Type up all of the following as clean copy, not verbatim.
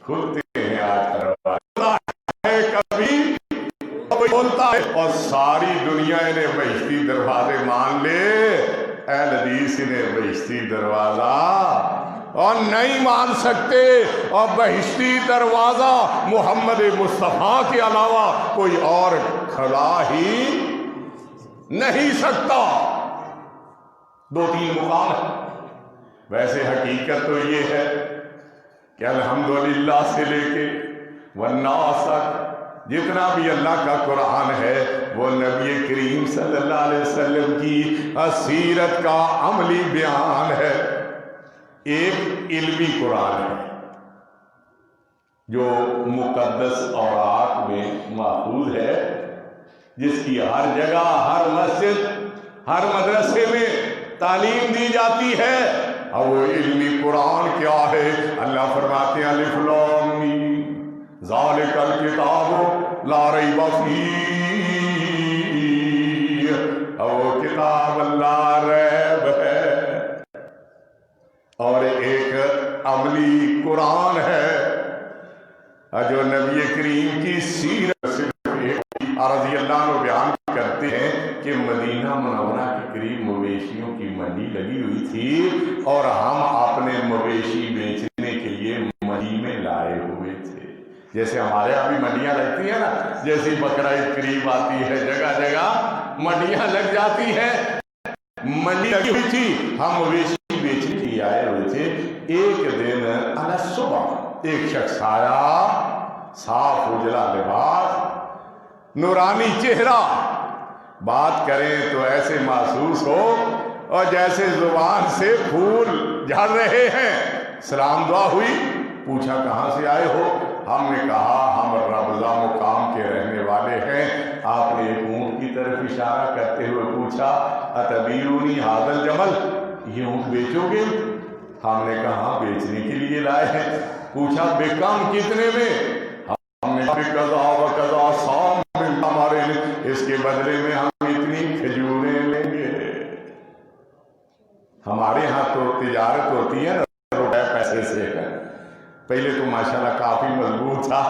کھلتے ہیں آج دروازے کبھی بولتا ہے اور ساری دنیا انہیں بہشتی دروازے مان لے، اہل حدیث انہیں بہشتی دروازہ اور نہیں مان سکتے، اور بہشتی دروازہ محمد مصطفیٰ کے علاوہ کوئی اور کھلا ہی نہیں سکتا۔ دو تین مقام ہے، ویسے حقیقت تو یہ ہے کہ الحمدللہ سے لے کے والناس تک جتنا بھی اللہ کا قرآن ہے وہ نبی کریم صلی اللہ علیہ وسلم کی سیرت کا عملی بیان ہے۔ ایک علمی قرآن ہے جو مقدس اوراق میں محفوظ ہے، جس کی ہر جگہ، ہر مسجد، ہر مدرسے میں تعلیم دی جاتی ہے۔ اور وہ علمی قرآن کیا ہے؟ اللہ فرماتے ہیں الف لام میم ذالک الکتاب لا ریب فیہ، اور وہ کتاب لا ریب ہے۔ اور ایک عملی قرآن ہے جو نبی کریم کی سیرت سے رضی اللہ عنہ بیان کرتے ہیں کہ مدینہ منورہ کے قریب مویشیوں کی منڈی لگی ہوئی تھی اور ہم اپنے مویشی بیچنے کے لیے منڈی میں لائے ہوئے تھے۔ جیسے ہمارے یہاں بھی منڈیاں لگتی ہیں نا، جیسی بقرعید قریب آتی ہے جگہ جگہ منڈیاں لگ جاتی ہیں، منڈی لگی ہوئی تھی، ہم مویشی بیچنے کے لیے آئے ہوئے تھے۔ ایک دن علی صبح ایک شخص آیا، صاف اجلا لباس، نورانی چہرہ، بات کریں تو ایسے محسوس ہو اور جیسے زبان سے پھول جھڑ رہے ہیں۔ سلام دعا ہوئی، پوچھا کہاں سے آئے ہو؟ ہم نے کہا ہم ربضہ مقام کے رہنے والے ہیں۔ آپ نے ایک اونٹ کی طرف اشارہ کرتے ہوئے پوچھا اتبیعونی ھذا الجمل، یہ اونٹ بیچو گے؟ ہم نے کہا بیچنے کے لیے لائے ہیں۔ پوچھا بکم کتنے میں؟ ہم نے کہا قضا و قضا سام، ہمارے اس کے بدلے میں ہم اتنی کھجوریں لیں گے۔ ہمارے ہاں تو تجارت ہوتی ہے نا روپے پیسے سے، پہلے تو ماشاءاللہ کافی مضبوط تھا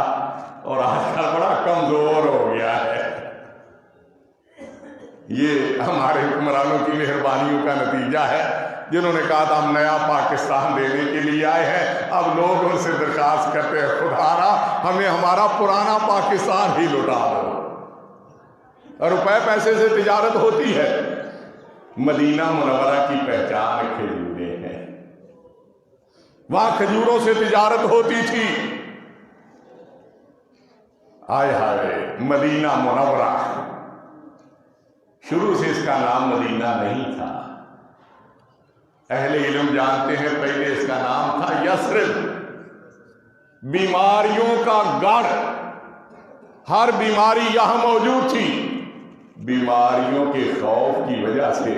اور آج کل بڑا کمزور ہو گیا ہے۔ یہ ہمارے حکمرانوں کی مہربانیوں کا نتیجہ ہے، جنہوں نے کہا تھا ہم نیا پاکستان دینے کے لیے آئے ہیں۔ اب لوگ ان سے درخواست کرتے ہیں خدارا ہمیں ہمارا پرانا پاکستان ہی لوٹا دو۔ روپے پیسے سے تجارت ہوتی ہے۔ مدینہ منورہ کی پہچان کھجوریں ہیں، وہاں کھجوروں سے تجارت ہوتی تھی۔ آئے ہائے مدینہ منورہ، شروع سے اس کا نام مدینہ نہیں تھا۔ اہل علم جانتے ہیں پہلے اس کا نام تھا یثرب، بیماریوں کا گڑھ، ہر بیماری یہاں موجود تھی۔ بیماریوں کے خوف کی وجہ سے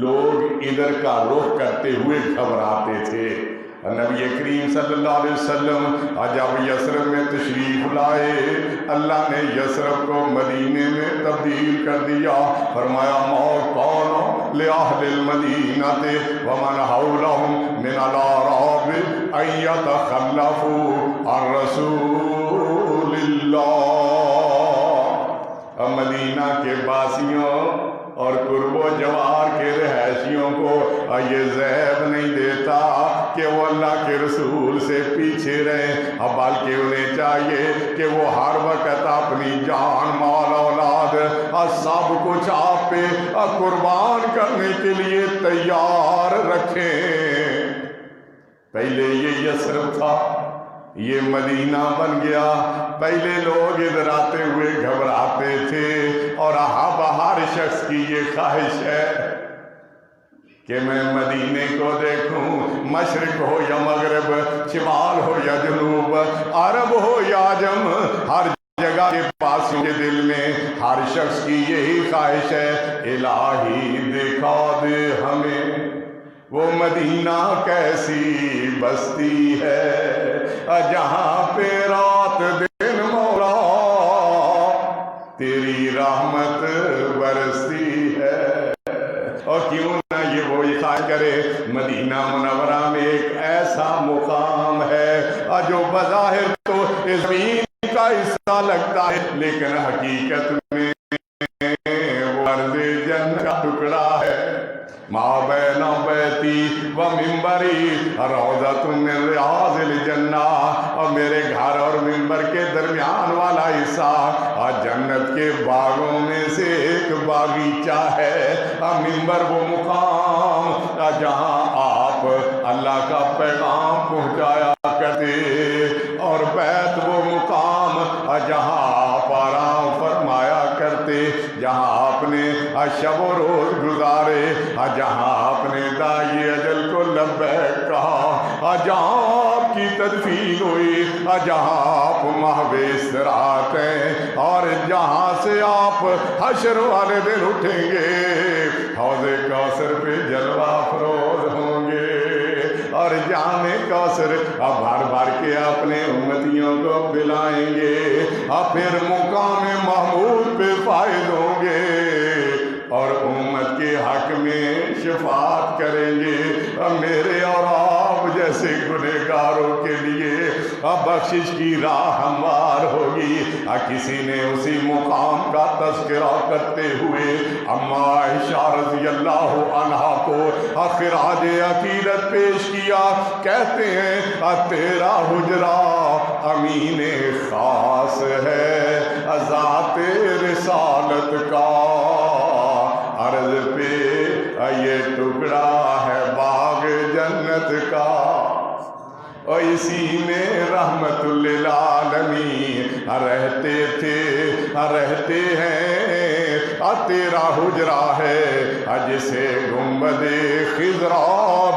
لوگ ادھر کا رخ کرتے ہوئے گھبراتے تھے۔ نبی کریم صلی اللہ علیہ وسلم جب یثرب میں تشریف لائے، اللہ نے یثرب کو مدینے میں تبدیل کر دیا۔ فرمایا موت کون لأہل المدینہ ومن حولہم من الاعراب ان یتخلفوا عن رسول اللہ۔ مدینہ کے باسیوں اور قرب و جوار کے رہائشیوں کو یہ زیب نہیں دیتا کہ وہ اللہ کے رسول سے پیچھے رہیں، بلکہ انہیں چاہیے کہ وہ ہر وقت اپنی جان مال اولاد سب کچھ آپ پہ قربان کرنے کے لیے تیار رکھیں۔ پہلے یہ یثرب تھا، یہ مدینہ بن گیا۔ پہلے لوگ ادھر آتے ہوئے گھبراتے تھے، اور ہر شخص کی یہ خواہش ہے کہ میں مدینے کو دیکھوں، مشرق ہو یا مغرب، شمال ہو یا جنوب، عرب ہو یا عجم، ہر جگہ کے پاسوں کے دل میں ہر شخص کی یہی خواہش ہے الہی دکھا دے ہمیں وہ مدینہ کیسی بستی ہے جہاں پہ رات دن مولا تیری رحمت برستی ہے۔ اور کیوں نہ یہ وہی خواہش کرے مدینہ منورہ میں ایک ایسا مقام ہے جو بظاہر تو زمین کا حصہ لگتا ہے لیکن حقیقت میں وہ ارض جنت کا ٹکڑا ہے. ما بین بیتی و منبری روضۃ من ریاض الجنہ، اور میرے گھر اور منبر کے درمیان والا حصہ جنت کے باغوں میں سے ایک باغیچہ ہے. منبر وہ مقام جہاں آپ اللہ کا پیغام پہنچایا کرتے، اور بیت وہ مقام جہاں آپ آرام فرمایا کرتے، جہاں آپ نے شب و روز گزارے، جہاں آپ نے داعی اجل کو لبیک کہا، جہاں آپ کی تدفین ہوئی، جہاں آپ محو استراحت ہیں، اور جہاں سے آپ حشر والے دن اٹھیں گے حوض کوثر پہ جلوہ افروز ہوں گے، اور جام کوثر بھر بھر کے اپنے امتیوں کو پلائیں گے، اور پھر مقام محمود پہ فائز ہوں گے، اور امت کے حق میں شفاعت کریں گے. میرے اور آپ جیسے گنہگاروں کے لیے بخشش کی راہ ہموار ہوگی. کسی نے اسی مقام کا تذکرہ کرتے ہوئے اما عائشہ رضی اللہ عنہا کو خراج عقیدت پیش کیا. کہتے ہیں تیرا حجرہ امین خاص ہے ذات رسالت کا، عرض پہ یہ ٹکڑا ہے باغ جنت کا، اور اسی میں رحمت للعالمین رہتے تھے رہتے ہیں. تیرا حجرہ ہے جسے گنبد خضرا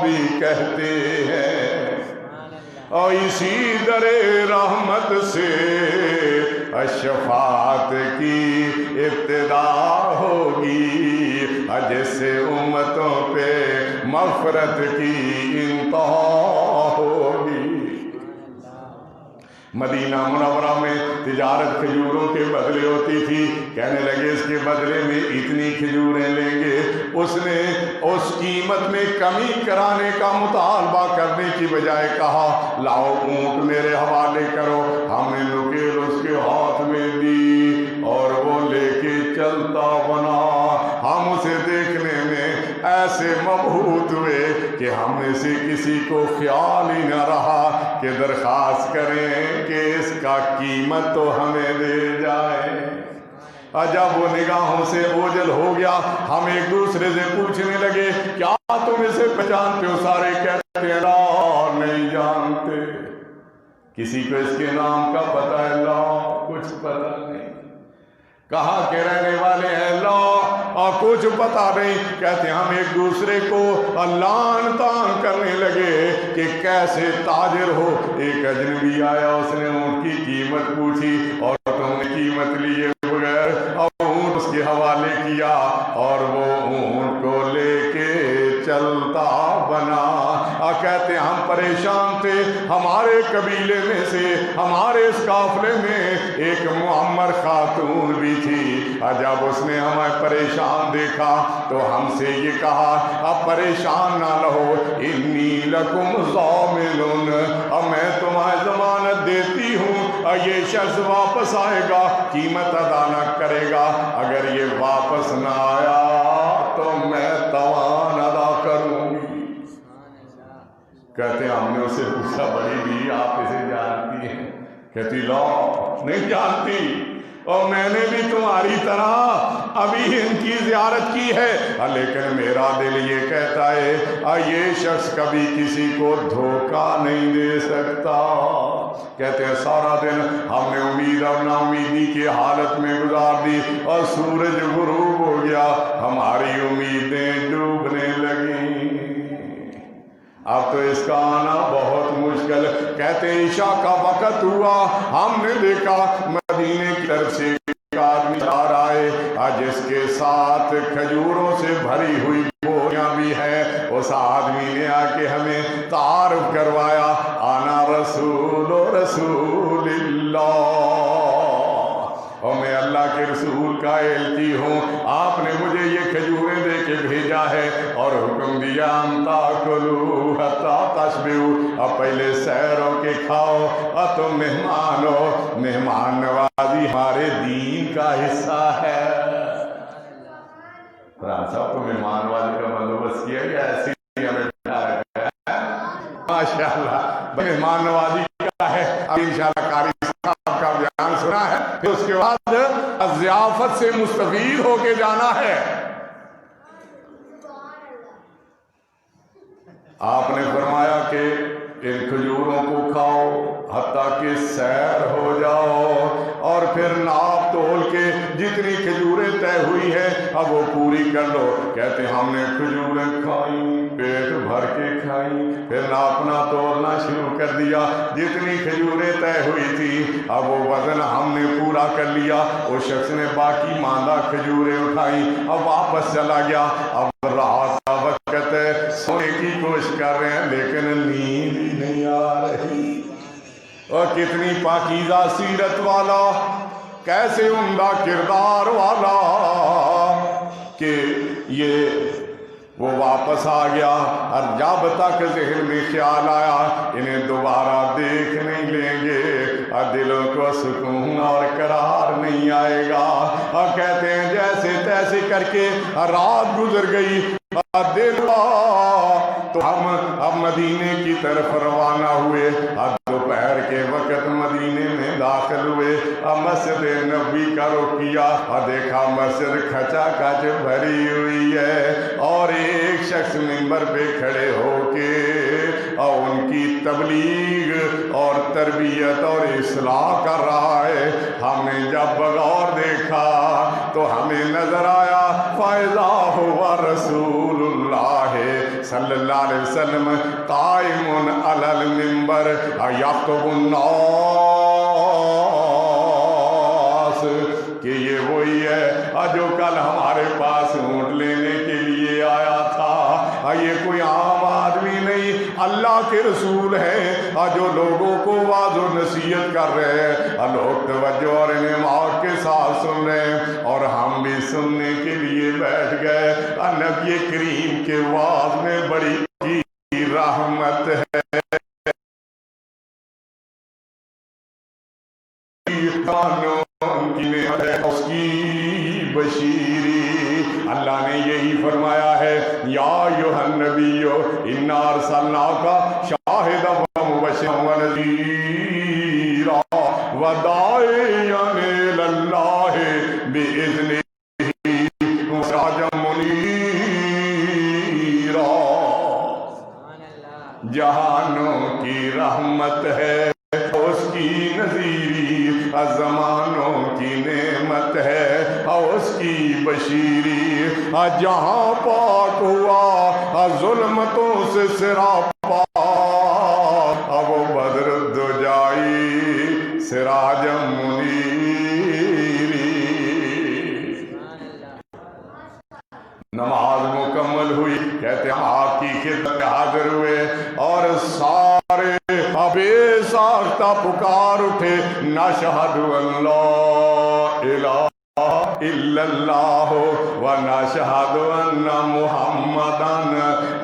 بھی کہتے ہیں، اور اسی در رحمت سے شفاعت کی ابتدا ہوگی، جس سے امتوں پہ مغفرت کی انتہا ہوگی. مدینہ منورہ میں تجارت کھجوروں کے بدلے ہوتی تھی. کہنے لگے اس کے بدلے میں اتنی کھجوریں لیں گے. اس نے اس قیمت میں کمی کرانے کا مطالبہ کرنے کی بجائے کہا لاؤ اونٹ میرے حوالے کرو. ہم نے نکیل اس کے ہاتھ میں دی اور وہ لے کے چلتا بنا. ہم اسے دیکھنے میں ایسے مبہوت ہوئے کہ ہم میں سے کسی کو خیال ہی نہ رہا کہ درخواست کریں کہ اس کا قیمت تو ہمیں دے جائے. جب وہ نگاہوں سے اوجھل ہو گیا ہم ایک دوسرے سے پوچھنے لگے کیا تم اسے پہچانتے ہو؟ سارے کہتے ہیں لا نہیں جانتے. کسی کو اس کے نام کا پتہ ہے؟ لا کچھ پتہ نہیں. کہاں کے رہنے والے ہیں؟ لا اور کچھ پتہ نہیں. کہتے ہیں ہم ایک دوسرے کو لعن طعن کرنے لگے کہ کیسے تاجر ہو. ایک اجنبی آیا اس نے اونٹ کی قیمت پوچھی اور تم نے قیمت لیے بغیر اور اونٹ اس کے حوالے کیا اور وہ اونٹ کو لے کے چلتا بنا. کہتے ہم پریشان تھے. ہمارے قبیلے میں سے ہمارے اس قافلے میں ایک معمر خاتون بھی تھی. جب اس نے ہمیں پریشان دیکھا تو ہم سے یہ کہا اب پریشان نہ رہو انی لکم ضامن، اب میں تمہیں ضمانت دیتی ہوں یہ شخص واپس آئے گا قیمت ادا نہ کرے گا. اگر یہ واپس نہ آیا تو میں تاوان ادا کروں گی. کہتے ہیں ہم نے اسے پوچھا بڑی بھی آپ اسے جانتی ہیں؟ کہتی لا نہیں جانتی اور میں نے بھی تمہاری طرح ابھی ان کی زیارت کی ہے لیکن میرا دل یہ کہتا ہے یہ شخص کبھی کسی کو دھوکہ نہیں دے سکتا. کہتے ہیں سارا دن ہم نے امید اور نا امیدی کی حالت میں گزار دی اور سورج غروب ہو گیا ہماری امیدیں ڈوبنے لگیں. اب تو اس کا آنا بہت مشکل. کہتے ہیں عشاء کا وقت ہوا ہم نے دیکھا مدینے کی طرف سے ایک آدمی آ رہا ہے جس کے ساتھ کھجوروں سے بھری ہوئی بوریاں بھی ہیں. اس آدمی نے آ کے ہمیں تعارف کروایا آنا رسول اللہ اور میں اللہ کے رسول کا ایلچی ہوں. آپ نے مجھے یہ کھجوریں دے کے بھیجا ہے اور حکم دیا انتا کلو حتی تشبعو، اب پہلے سیر ہو کے کھاؤ، اب تم مہمان ہو، مہمان نوازی ہمارے دین کا حصہ ہے۔ فرحان صاحب کو مہمان نوازی کا بندوبست کیا گیا، ایسے ہی ہمیں بٹھا رکھا ہے، ماشاءاللہ مہمان نوازی کا ہے۔ اب انشاءاللہ قاری صاحب کا بیان سنا ہے، پھر اس کے بعد ضیافت سے مستفید ہو کے جانا ہے۔ آپ نے فرمایا کہ ان کھجوروں کو کھاؤ حتیٰ کہ سیر ہو جاؤ، اور پھر ناپ تول کے جتنی کھجوریں طے ہوئی ہے اب وہ پوری کر لو۔ کہتے ہم نے کھجوریں کھائیں، پیٹ بھر کے کھائیں، پھر ناپنا تولنا شروع کر دیا، جتنی کھجوریں طے ہوئی تھی اب وہ وزن ہم نے پورا کر لیا۔ اس شخص نے باقی ماندہ کھجوریں اٹھائیں، اب واپس چلا گیا۔ اب رات کا وقت ہے، سونے کی کوشش کر رہے ہیں لیکن نیند ہی نہیں آ رہی۔ اور کتنی پاکیزہ سیرت والا، کیسے عمدہ کردار والا کہ یہ وہ واپس آ گیا، اور جب تک ذہن میں خیال آیا انہیں دوبارہ دیکھ نہیں لیں گے اور دلوں کو سکون اور قرار نہیں آئے گا، اور کہتے ہیں جیسے تیسے کر کے رات گزر گئی، دل تو ہم اب مدینے کی طرف روانہ ہوئے۔ اب دوپہر کے وقت مدینے میں داخل ہوئے، اب مسجد نبوی کا رخ کیا اور دیکھا مسجد کھچا کھچ بھری ہوئی ہے، اور ایک شخص منبر پہ کھڑے ہو کے اور ان کی تبلیغ اور تربیت اور اصلاح کر رہا ہے۔ ہم نے جب بغور دیکھا تو ہمیں نظر آیا فَإِذَا هُوَ رسول اللہ صلی اللہ علیہ وسلم قائم علی المنبر یخطب الناس، کہ یہ وہی ہے جو کل ہمارے پاس اونٹ لینے کے لیے آیا تھا، یہ کوئی عام آدمی نہیں، اللہ کے رسول ہیں جو لوگوں کو واعظ و نصیحت کر رہے ہیں، لوگ توجہ اور انعمات کے ساتھ سن رہے ہیں، اور ہم بھی سننے کے لیے بیٹھ گئے۔ نبی کریم کے واعظ میں بڑی رحمت ہے، اس کی بشیری، اللہ نے یہی فرمایا ہے یا ایھا النبی انا ارسلناک شاہدا ومبشرا ونذیرا وداعیا الی اللہ باذنہ وسراجا منیرا۔ جہانوں کی رحمت ہے اس کی نذیری، زمانوں کی نعمت ہے اس کی بشیری، جہاں پاک ہوا ظلمتوں سے سراپا، اب وہ بدر دجائی سراج منیری۔ نماز مکمل ہوئی، کہتے ہیں آپ کی خدمت میں حاضر ہوئے اور سارے بے ساختہ پکار اٹھے، نشہد ان لا الہ الا اللہ و نشہد ان محمدن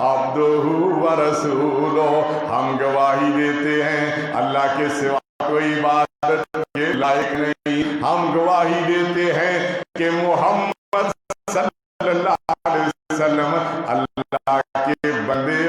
عبدہ و رسولہ، ہم گواہی دیتے ہیں اللہ کے سوا کوئی عبادت کے لائق نہیں، ہم گواہی دیتے ہیں کہ محمد صلی اللہ علیہ وسلم اللہ کے بندے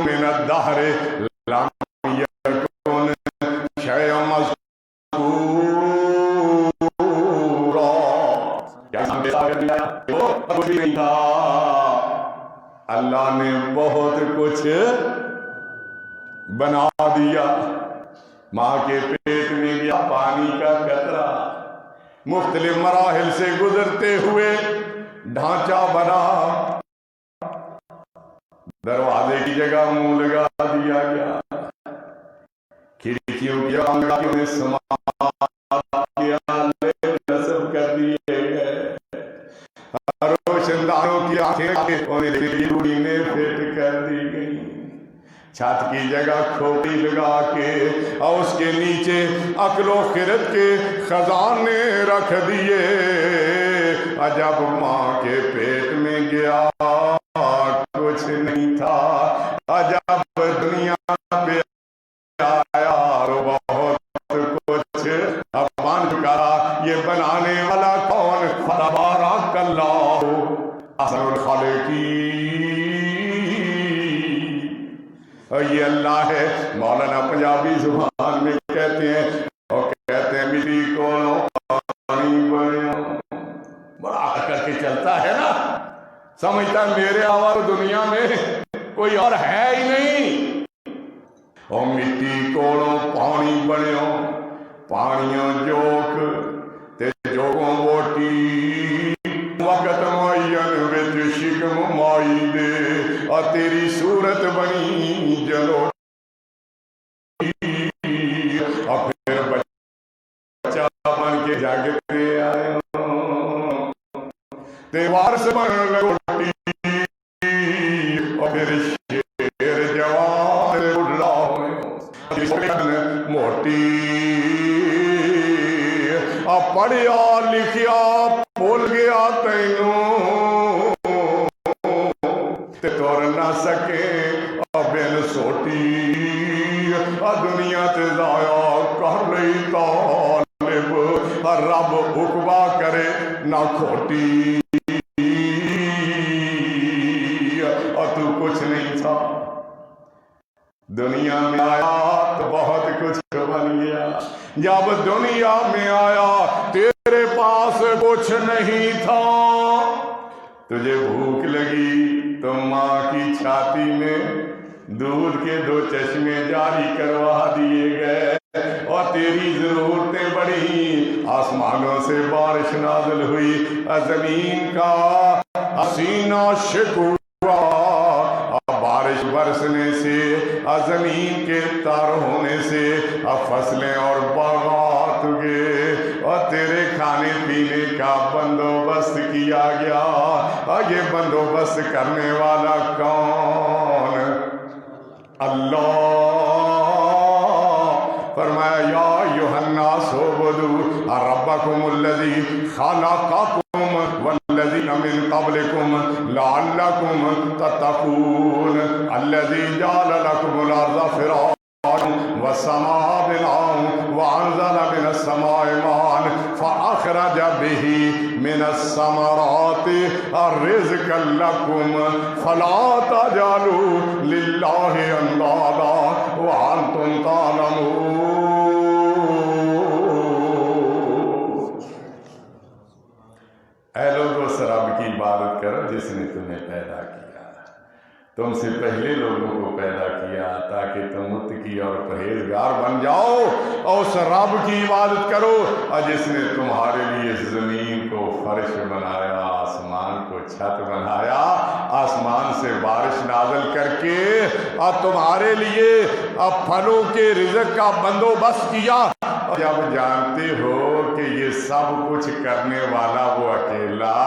من الدہر لم یکن شیئا مذکورا، کچھ نہیں تھا، اللہ نے بہت کچھ بنا دیا۔ ماں کے پیٹ میں گیا پانی کا قطرہ، مختلف مراحل سے گزرتے ہوئے ڈھانچہ بنا، دروازے کی جگہ منہ لگا دیا گیا، کھڑکیوں کی آنگنوں میں نصب کر دیے گئے، روشن دانوں کی آنکھیں روڑی میں فٹ کر دی گئی، چھت کی جگہ کھوپڑی لگا کے اور اس کے نیچے عقل و خرد کے خزانے رکھ دیے۔ جب ماں کے پیٹ میں گیا کچھ نہیں تھا، جب دنیا پہ آیا تو بہت کچھ بن چکا، یہ بنانے والا کون؟ تبارک اللہ احسن الخالقین، یہ اللہ ہے۔ مولانا پنجابی زبان میں کہتے ہیں، اور کہتے ہیں مٹی کو پانی بنیا، بڑا کر کے چلتا ہے نا، سمجھتا میرے علاوہ دنیا میں کوئی اور ہے ہی نہیں۔ اور مٹی کوڑوں پانی بنیا، پانیوں جوک تے جوگوں ووٹی، وقت معین وچ شکم مائی دے، اور تیری صورت بنی جلو، اور پھر بچہ بن کے جگ پہ آئے، تے وارث بن لوٹی، اور پھر شیر جوان اڑا موٹی، پڑھیا لکھیا بھول گیا تینوں، تے تر نہ سکے بن سوٹی، دنیا تے ضائع کر لئی طالب، رب عقبہ کرے نہ کھوٹی، اور تو کچھ نہیں تھا، دنیا میں آیا تو بہت کچھ بن گیا، جب دنیا میں آیا تیرے پاس کچھ نہیں تھا، تجھے بھوک لگی تو ماں کی چھاتی میں دودھ کے 2 چشمے جاری کروا دیے گئے، اور تیری ضرورتیں بڑھی، آسمانوں سے بارش نازل ہوئی، زمین کا سینہ شکوا، بارش برسنے سے، زمین کے تر ہونے سے فصلیں اور باغات اگے، اور تیرے کھانے پینے کا بندوبست کیا گیا، اور یہ بندوبست کرنے والا کون؟ اللہ۔ فرمایا یا ایھا الناس اعبدوا ربکم الذی خلقکم والذین من قبلکم لعلکم تتقون الذی جعل لکم الارض فراشا والسماء بناء وانزل من السماء ماء فاخرج به من الثمرات رزقا لکم فلا تجعلوا للہ اندادا وانتم تعلمون۔ اے لوگو، اس رب کی عبادت کرو جس نے تمہیں پیدا کیا، تم سے پہلے لوگوں کو پیدا کیا تاکہ تم متقی اور پرہیزگار بن جاؤ، اور اس رب کی عبادت کرو اور جس نے تمہارے لیے زمین کو فرش بنایا، آسمان کو چھت بنایا، آسمان سے بارش نازل کر کے اور تمہارے لیے پھلوں کے رزق کا بندوبست کیا۔ جب جانتے ہو کہ یہ سب کچھ کرنے والا وہ اکیلا،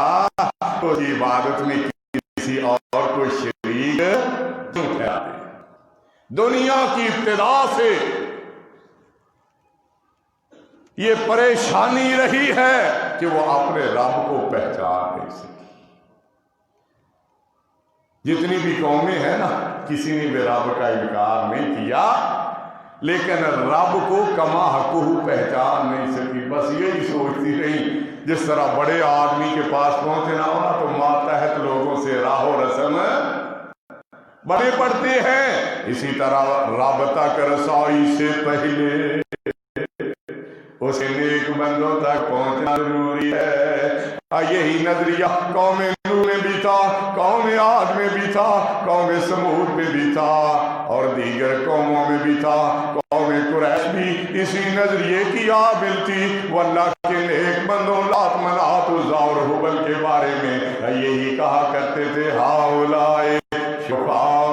تو عبادت میں کسی اور کو شریک کیوں ٹھہراتے؟ دنیا کی ابتدا سے یہ پریشانی رہی ہے کہ وہ اپنے رب کو پہچان نہیں سکی۔ جتنی بھی قومیں ہیں نا، کسی نے بھی رب کا انکار نہیں کیا، لیکن رب کو کما حقہ پہچان نہیں سکی، بس یہی سوچتی رہی۔ جس طرح بڑے آدمی کے پاس پہنچنا ہونا تو ماتحت لوگوں سے راہ و رسم بڑے پڑتے ہیں، اسی طرح رب تک رسائی سے پہلے اس نیک بندوں تک پہنچنا ضروری ہے۔ یہی نظریہ قوم نوح میں بھی تھا، قوم عاد میں بھی تھا، قوم سمود میں بھی تھا، اور دیگر قوموں میں بھی تھا۔ قوم قریش بھی اسی نظریے کی عامل تھی۔ وہ اللہ کے نیک بندوں لات منات عزا اور حبل کے بارے میں یہی کہا کرتے تھے، ہؤلاء شفعاء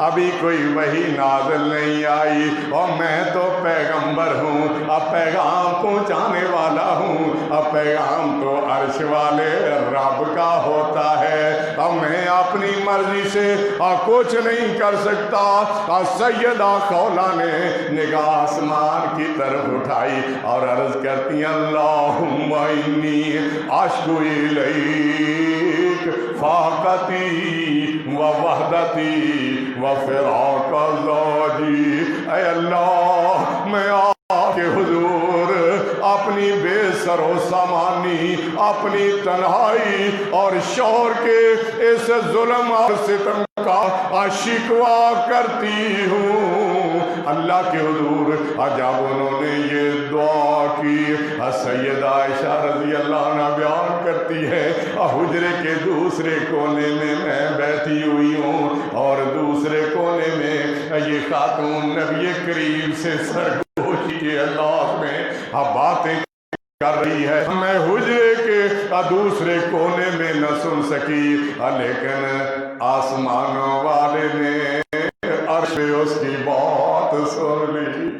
ابھی کوئی وحی نازل نہیں آئی اور میں تو پیغمبر ہوں، اب پیغام پہنچانے والا ہوں، اب پیغام تو عرش والے رب کا ہوتا ہے، اب میں اپنی مرضی سے کچھ نہیں کر سکتا۔ سیدہ خولہ نے نگاہ آسمان کی طرف اٹھائی اور عرض کرتی ہیں اللہم انی اشکو الیک فاقتی و وحدتی و فراق زوجی، اے اللہ میں آپ کے حضور اپنی بے سر و سامانی، اپنی تنہائی اور شوہر کے اس ظلم اور ستم کا شکوہ کرتی ہوں۔ اللہ کے حضور جب انہوں نے یہ دعا کی، سیدہ عائشہ رضی اللہ عنہ بیان کرتی ہے حجرے کے دوسرے کونے میں میں بیٹھی ہوئی ہوں اور دوسرے کونے میں یہ خاتون نبی کریم سے سرگوشی کے انداز میں باتیں کر رہی ہے۔ میں حجرے کے دوسرے کونے میں نہ سن سکی، لیکن آسمانوں والے نے عرش پہ اس کی بات سن لی،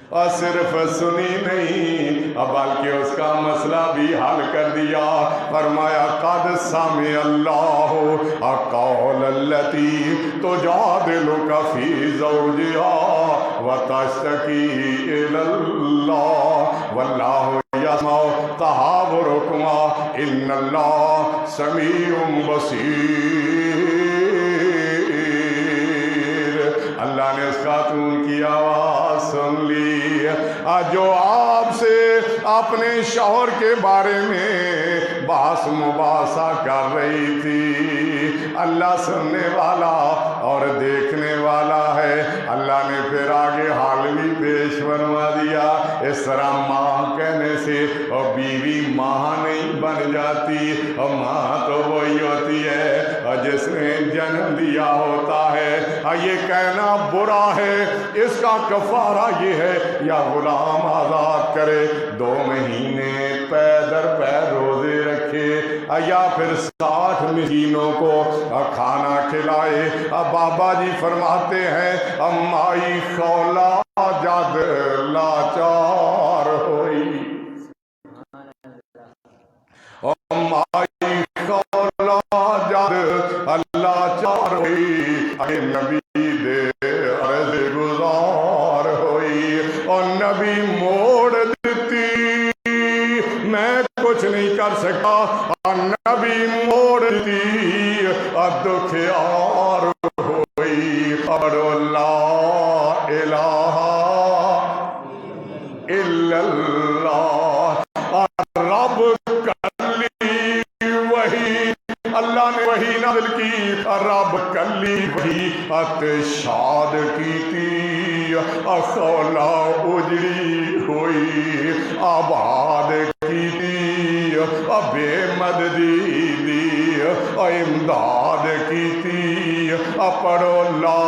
اور صرف سنی نہیں بلکہ اس کا مسئلہ بھی حل کر دیا۔ فرمایا قد سمع اللہ قول التی تجادلک فی زوجها وتشتکی الی اللہ واللہ یسمع تحاورکما ان اللہ سمیع بصیر۔ اللہ نے اس خاتون کی آواز سن لی جو آپ سے اپنے شوہر کے بارے میں بحث مباحثہ کر رہی تھی۔ اللہ سننے والا اور دیکھنے والا ہے۔ اللہ نے پھر آگے حال بھی پیش فرما دیا۔ اس طرح ماں کہنے سے اور بیوی ماں نہیں بن جاتی، اور ماں تو وہی ہوتی ہے اور جس نے جنم دیا ہوتا ہے۔ یہ کہنا برا ہے، اس کا کفارہ یہ ہے یا غلام آزاد کرے، 2 مہینے پے در پے روزے رکھے، یا پھر 60 مسکینوں کو کھانا کھلائے۔ بابا جی فرماتے ہیں مائی خولہ جد لاچار ہوئی، مائی خولہ جد لاچار ہوئی، اے نبی دے عرض گزار ہوئی، اور نبی موڑ دیتی میں کچھ نہیں کر سکتا، اور نبی موڑ دیتی دکھیار ہوئی، اور لا الہ الا اللہ، اور رب کلی وہی، اللہ نے وہی نازل کی، رب کلی وہی اتشاد کی تھی، خولہ اجڑی ہوئی آباد کی تھی، بے مددی دی امداد کی تھی، پڑھو لا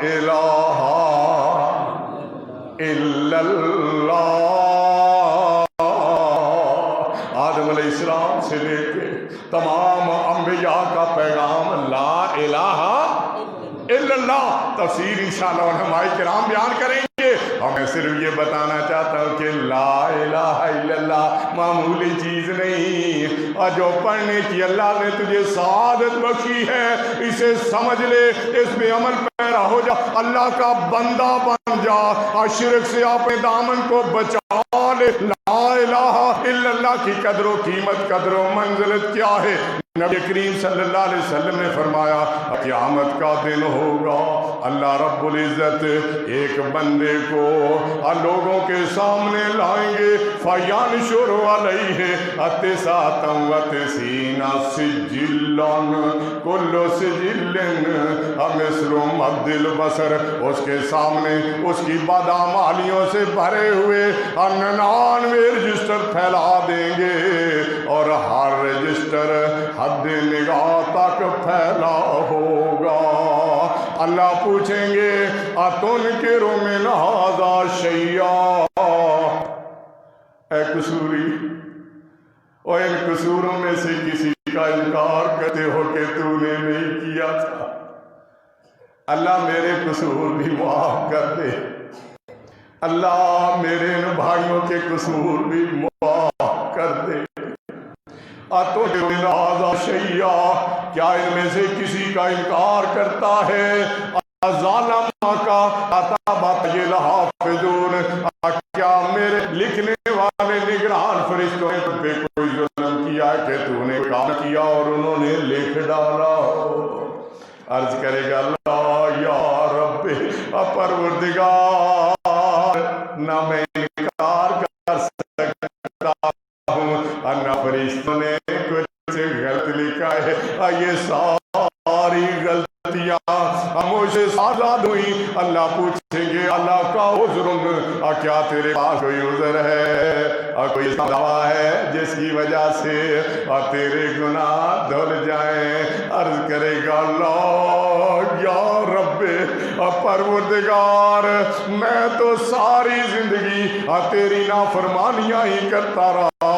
الہ الا اللہ۔ آدم علیہ السلام سے لے کے تمام انبیاء کا پیغام لا الہ الا اللہ۔ تفسیر انشاءاللہ علماء کرام بیان کریں گے، اور میں صرف یہ بتانا چاہتا ہوں کہ لا الہ الا اللہ معمولی چیز نہیں، اور جو پڑھنے کی اللہ نے تجھے سعادت بخشی ہے اسے سمجھ لے، اس میں عمل پیرا ہو جا، اللہ کا بندہ بن جا، اور شرک سے اپنے دامن کو بچا لے۔ لا الہ الا اللہ کی قدر و قیمت، قدر و منزلت کیا ہے؟ نبی کریم صلی اللہ علیہ وسلم نے فرمایا قیامت کا دن ہوگا، اللہ رب العزت ایک بندے کو لوگوں کے سامنے لائیں گے، فَيَنْشُرُ عَلَيْهِ أَتِسَاةً وَتِسِينَ سِجِّلًا كُلُّ سِجِّلٍ مِثْلُ مَدِّ الْبَصَرِ، اس کے سامنے اس کی بدعمالیوں سے بھرے ہوئے 99 رجسٹر پھیلا دیں گے، اور ہر رجسٹر حد نگاہ تک پھیلا ہوگا۔ اللہ پوچھیں گے أَتُنْكِرُ مِنْ هَذَا شَيْئًا، اے قصوری، اور ان قصوروں میں سے کسی کا انکار کرتے ہو کہ تو نے نہیں کیا تھا، اللہ میرے قصور بھی معاف کر دے، اللہ میرے ان بھائیوں کے قصور بھی معاف کر دے۔ کیا ان میں سے کسی کا انکار کرتا ہے؟ کیا میرے لکھنے والے نگران فرشتوں نے تم پہ کوئی ظلم کیا کہ تو نے کام کیا اور انہوں نے لکھ ڈالا ہو؟ عرض کرے گا اللہ یا رب پروردگار، نہ میں انکار کر سکتا ہوں نہ فرشتوں نے کچھ غلط لکھا ہے، یہ ساری غلطیاں مجھے آزاد ہوئی۔ اللہ پوچھیں گے اللہ کا عذر، کیا تیرے پاس کوئی عذر ہے، کوئی دعویٰ ہے جس کی وجہ سے تیرے گناہ دھل جائیں؟ عرض کرے گا اللہ یا رب پروردگار، میں تو ساری زندگی تیری نافرمانیاں ہی کرتا رہا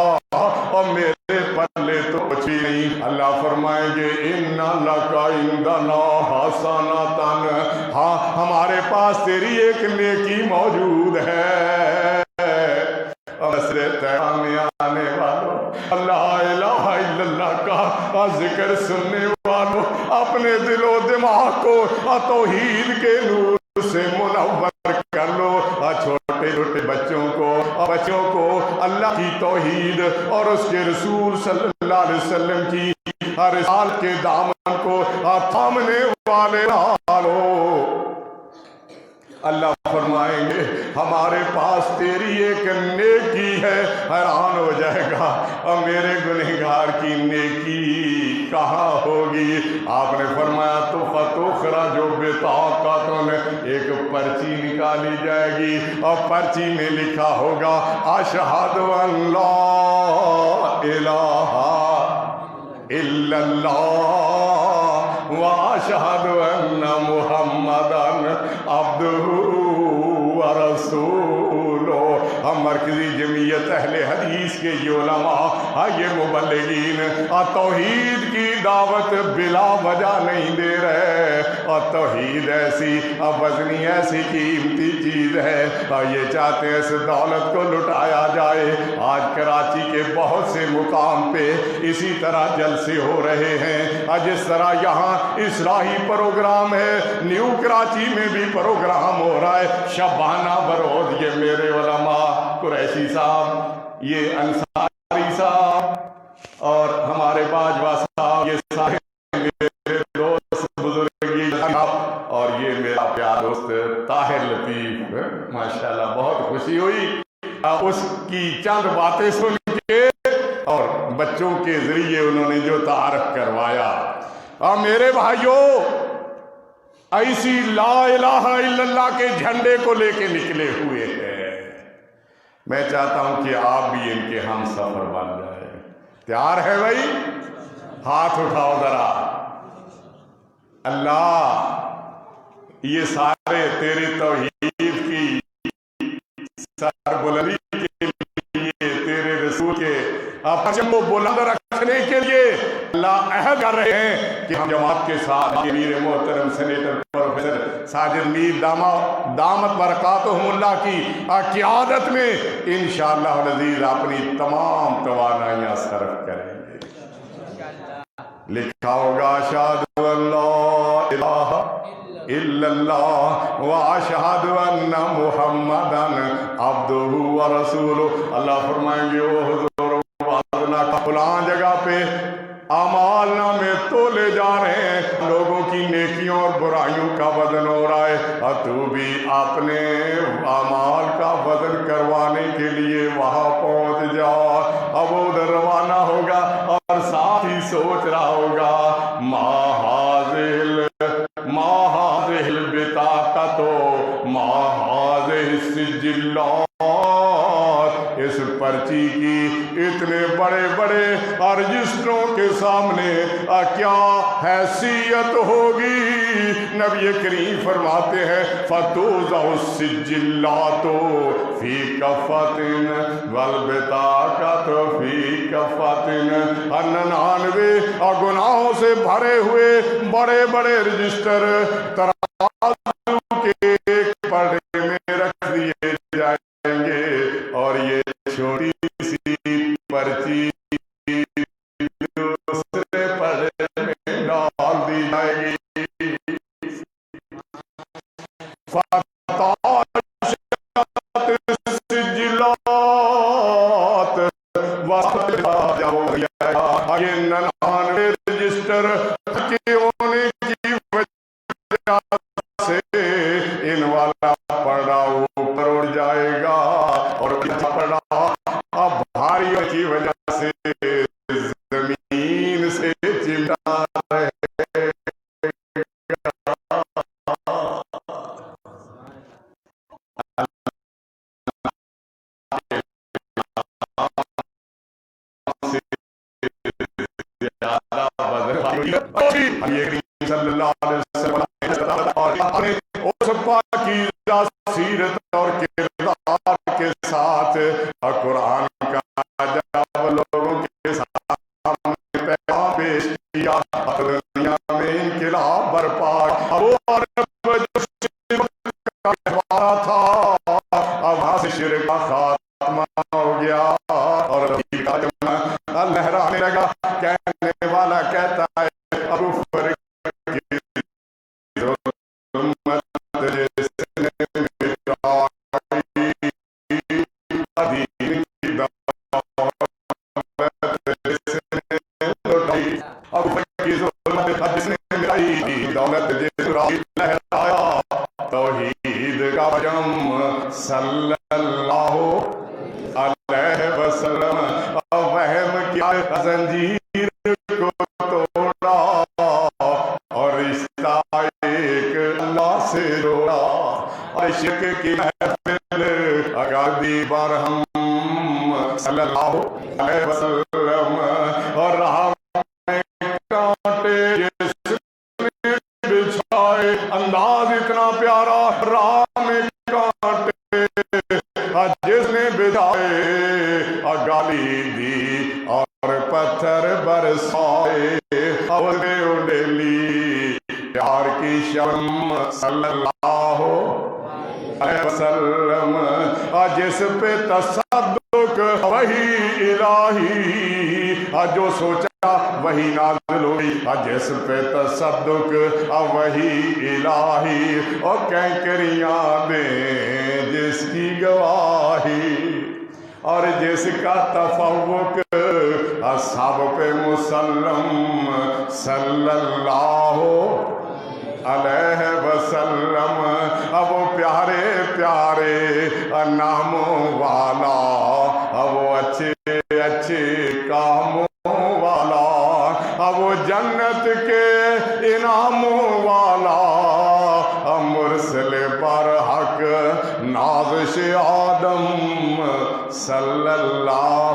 اور میرے پلے تو کچھ بھی نہیں۔ اللہ فرمائیں گے ان لک عندنا حسنۃ، ہاں ہمارے پاس تیری ایک نیکی موجود ہے۔ میں آنے والوں، لا الہ الا اللہ کا ذکر سننے والوں، اپنے دل و دماغ کو توحید کے نور سے منور کر لو۔ چھوٹے چھوٹے بچوں کو اللہ کی توحید اور اس کے رسول صلی اللہ علیہ وسلم کی رسالت کے دامن کو تھامنے والے ڈالو۔ اللہ فرمائیں گے ہمارے پاس تیری ایک نیکی ہے۔ حیران ہو جائے گا اور میرے گنہگار کی نیکی کہاں ہوگی؟ آپ نے فرمایا تو فتوخرا جو بطاقتوں نے ایک پرچی نکالی جائے گی اور پرچی میں لکھا ہوگا اشہد ان لا الہ الا اللہ واشہد ان محمدن عبدہ ورسولہ۔ ہم مرکزی جمعیت اہل حدیث کے یہ علماء، یہ مبلغین توحید کی دعوت بلا وجہ نہیں دے رہے، اور توحید ایسی وزنی ایسی قیمتی چیز ہے، اور یہ چاہتے ہیں اس دولت کو لٹایا جائے۔ آج کراچی کے بہت سے مقام پہ اسی طرح جلسے ہو رہے ہیں، جس طرح یہاں اصلاحی پروگرام ہے، نیو کراچی میں بھی پروگرام ہو رہا ہے شبانہ بروز۔ یہ میرے علماء قریشی صاحب، یہ انصاری صاحب اور ہمارے باجوہ صاحب، یہ سارے میرے دوست بزرگی صاحب، اور یہ میرا پیار دوست طاہر لطیف، ماشاءاللہ بہت خوشی ہوئی اس کی چند باتیں سن کے اور بچوں کے ذریعے انہوں نے جو تعارف کروایا۔ اور میرے بھائیوں، ایسی لا الہ الا اللہ کے جھنڈے کو لے کے نکلے ہوئے ہیں۔ میں چاہتا ہوں کہ آپ بھی ان کے ہم سفر بن جائیں۔ تیار ہے بھائی؟ ہاتھ اٹھاؤ ذرا۔ اللہ یہ سارے تیرے توحید کی سربلندی کے لیے، تیرے رسول کے پرچم کو بلند رکھنے کے لیے اللہ عہد کر رہے ہیں کہ ہم جماعت کے ساتھ امیر محترم سینیٹر پروفیسر ساجد میر دامت برکاتہم اللہ کی قیادت میں انشاءاللہ العزیز اپنی تمام توانائیاں صرف کریں گے۔ لکھا ہوگا اشہد ان لا الہ الا اللہ واشہد ان محمدن عبدہ ورسولہ۔ اللہ فرمائیں گے او حضور فلاں جگہ پہ اعمال نامے تولے جا رہے ہیں، لوگوں کی نیکیوں اور برائیوں کا وزن ہو رہا ہے، اور تو بھی اپنے اعمال کا وزن کروانے کے لیے وہاں پہنچ جا۔ اب وہ ادھر روانہ ہوگا اور ساتھ ہی سوچ رہا ہوگا ما هذه البطاقة ما هذه السجلات، اس پرچی کی اتنے بڑے بڑے رجسٹروں کے سامنے کیا حیثیت ہوگی؟ نبی کریم فرماتے ہیں فَتُوزَعُ السِّجِّلَّاتُ فِي كَفَّةٍ وَالْبِطَاقَةُ فِي كَفَّةٍ 99 اور گناہوں سے بھرے ہوئے بڑے بڑے رجسٹر ترازو کے ایک پڑے میں رکھ دیے جائیں گے اور یہ چھوٹی سی پرچی دوسرے پڑے میں ڈال دی جائے گی. یہ 99 رجسٹر کے ہونے کی وجہ سے ان والا پڑا اوپر اڑ جائے گا اور پڑا اب بھاری کی وجہ سے زمین سے چمٹا رہے صلی اللہ علیہ وسلم اور اپنے اس پاکیزہ سیرت اور کردار کے ساتھ قرآن کا جب لوگوں کے سامنے پیغام پیش کیا دنیا میں انقلاب برپا وہ عرب جو شرک کا کہوارا تھا اب وہاں سے شرک کا خاتمہ ہو گیا اور لہرانے لگا. کہنے والا کہتا ہے ابو فرق دولت لہرایا توحید کا جم صلی اللہ علیہ وسلم وہم کیا زنجیر کو توڑا اور رشتہ ایک اللہ سے جوڑا اور عشق کی محفل اگادی برہم صلی اللہ علیہ وسلم اور رہا کانٹے بچھائے انداز اتنا پیارا راہ میں کانٹے جس نے بچھائے گالی دی اور پتھر برسائے اور اڈیلی پیار کی شم صلی اللہ علیہ وسلم جس پہ تصدق وہی الہی جو سوچا وہی نازل ہوئی جس پہ تصدق وہی الہی اور کینکریاں دیں جس کی گواہی اور جس کا تفوق اصحاب پہ مسلم صلی اللہ علیہ وسلم وہ پیارے پیارے ناموں والا وہ اچھے اچھے کاموں والا وہ جنت کے انعاموں والا مرسل برحق نازش آدم صلی اللہ